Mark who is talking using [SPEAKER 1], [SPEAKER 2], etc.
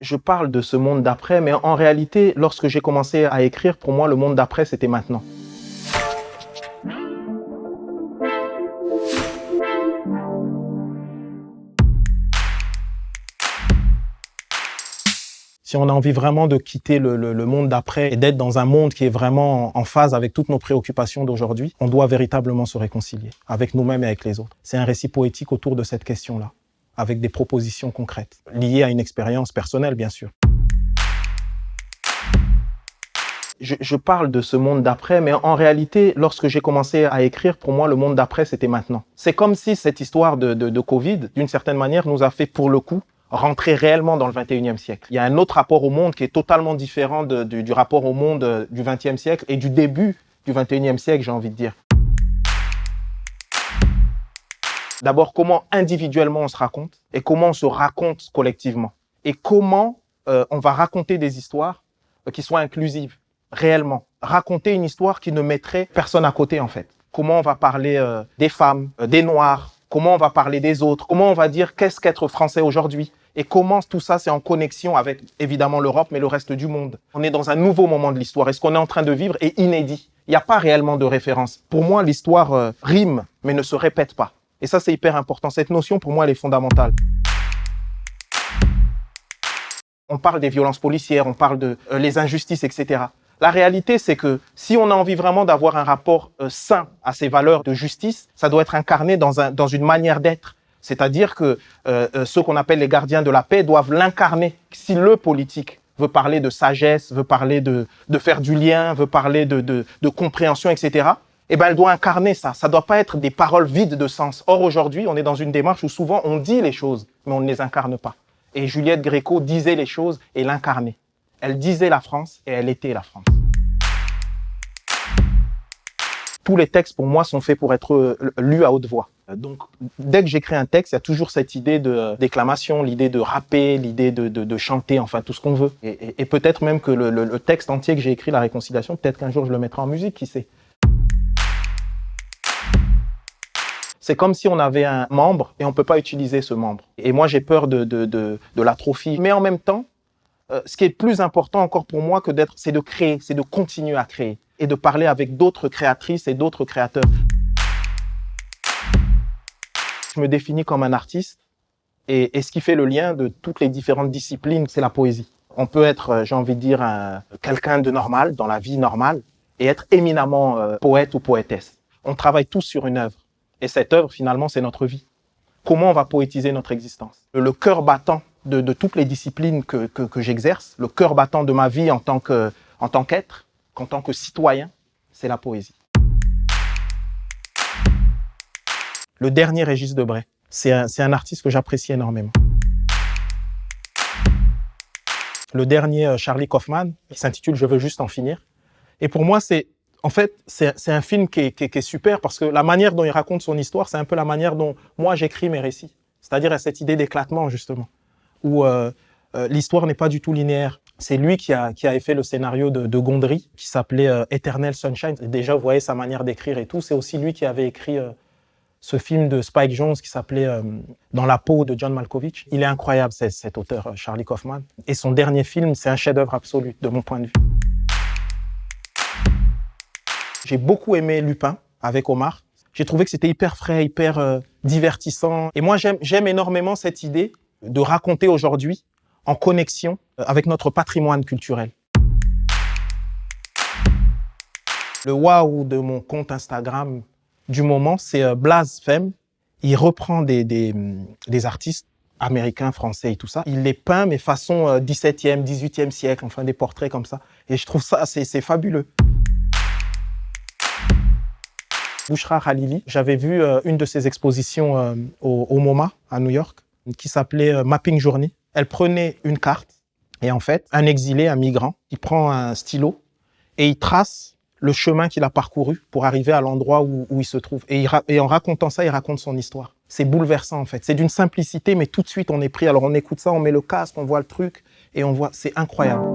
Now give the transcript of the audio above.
[SPEAKER 1] Je parle de ce monde d'après, mais en réalité, lorsque j'ai commencé à écrire, pour moi, le monde d'après, c'était maintenant. Si on a envie vraiment de quitter le monde d'après et d'être dans un monde qui est vraiment en phase avec toutes nos préoccupations d'aujourd'hui, on doit véritablement se réconcilier avec nous-mêmes et avec les autres. C'est un récit poétique autour de cette question-là, avec des propositions concrètes, liées à une expérience personnelle, bien sûr. Je parle de ce monde d'après, mais en réalité, lorsque j'ai commencé à écrire, pour moi, le monde d'après, c'était maintenant. C'est comme si cette histoire de Covid, d'une certaine manière, nous a fait, pour le coup, rentrer réellement dans le 21e siècle. Il y a un autre rapport au monde qui est totalement différent du rapport au monde du 20e siècle et du début du 21e siècle, j'ai envie de dire. D'abord, comment individuellement on se raconte et comment on se raconte collectivement. Et comment on va raconter des histoires qui soient inclusives, réellement. Raconter une histoire qui ne mettrait personne à côté, en fait. Comment on va parler des femmes, des Noirs, comment on va parler des autres, comment on va dire qu'est-ce qu'être français aujourd'hui et comment tout ça c'est en connexion avec évidemment l'Europe mais le reste du monde. On est dans un nouveau moment de l'histoire et ce qu'on est en train de vivre est inédit. Il n'y a pas réellement de référence. Pour moi, l'histoire rime mais ne se répète pas. Et ça c'est hyper important. Cette notion pour moi elle est fondamentale. On parle des violences policières, on parle de les injustices, etc. La réalité, c'est que si on a envie vraiment d'avoir un rapport sain à ces valeurs de justice, ça doit être incarné dans une manière d'être. C'est-à-dire que ceux qu'on appelle les gardiens de la paix doivent l'incarner. Si le politique veut parler de sagesse, veut parler de faire du lien, veut parler de compréhension, etc., eh ben, elle doit incarner ça. Ça ne doit pas être des paroles vides de sens. Or, aujourd'hui, on est dans une démarche où souvent on dit les choses, mais on ne les incarne pas. Et Juliette Gréco disait les choses et l'incarnait. Elle disait la France et elle était la France. Tous les textes, pour moi, sont faits pour être lus à haute voix. Donc, dès que j'écris un texte, il y a toujours cette idée de déclamation, l'idée de rapper, l'idée de chanter, enfin, tout ce qu'on veut. Et peut-être même que le texte entier que j'ai écrit, La Réconciliation, peut-être qu'un jour je le mettrai en musique, qui sait. C'est comme si on avait un membre et on ne peut pas utiliser ce membre. Et moi, j'ai peur de l'atrophie. Mais en même temps, ce qui est plus important encore pour moi que d'être, c'est de créer, c'est de continuer à créer et de parler avec d'autres créatrices et d'autres créateurs. Je me définis comme un artiste et ce qui fait le lien de toutes les différentes disciplines, c'est la poésie. On peut être, j'ai envie de dire, quelqu'un de normal, dans la vie normale, et être éminemment poète ou poétesse. On travaille tous sur une œuvre et cette œuvre, finalement, c'est notre vie. Comment on va poétiser notre existence? Le cœur battant de toutes les disciplines que j'exerce, le cœur battant de ma vie en tant qu'être, en tant que citoyen, c'est la poésie. Le dernier Régis Debray, c'est un artiste que j'apprécie énormément. Le dernier Charlie Kaufman, il s'intitule « Je veux juste en finir ». Et pour moi, c'est un film qui est super parce que la manière dont il raconte son histoire, c'est un peu la manière dont moi j'écris mes récits. C'est-à-dire à cette idée d'éclatement, justement, où l'histoire n'est pas du tout linéaire. C'est lui qui a fait le scénario de Gondry, qui s'appelait Eternal Sunshine. Et déjà, vous voyez sa manière d'écrire et tout. C'est aussi lui qui avait écrit ce film de Spike Jonze qui s'appelait Dans la peau de John Malkovich. Il est incroyable, cet auteur, Charlie Kaufman. Et son dernier film, c'est un chef-d'œuvre absolu, de mon point de vue. J'ai beaucoup aimé Lupin, avec Omar. J'ai trouvé que c'était hyper frais, hyper divertissant. Et moi, j'aime énormément cette idée de raconter aujourd'hui en connexion avec notre patrimoine culturel. Le waouh de mon compte Instagram du moment, c'est Blasphème. Il reprend des artistes américains, français et tout ça. Il les peint, mais façon 17e, 18e siècle, enfin des portraits comme ça. Et je trouve ça, c'est fabuleux. Bouchra Khalili, j'avais vu une de ses expositions au MoMA à New York, qui s'appelait Mapping Journey. Elle prenait une carte et en fait, un exilé, un migrant, il prend un stylo et il trace le chemin qu'il a parcouru pour arriver à l'endroit où il se trouve. Et en racontant ça, il raconte son histoire. C'est bouleversant en fait. C'est d'une simplicité, mais tout de suite on est pris. Alors on écoute ça, on met le casque, on voit le truc et on voit, c'est incroyable.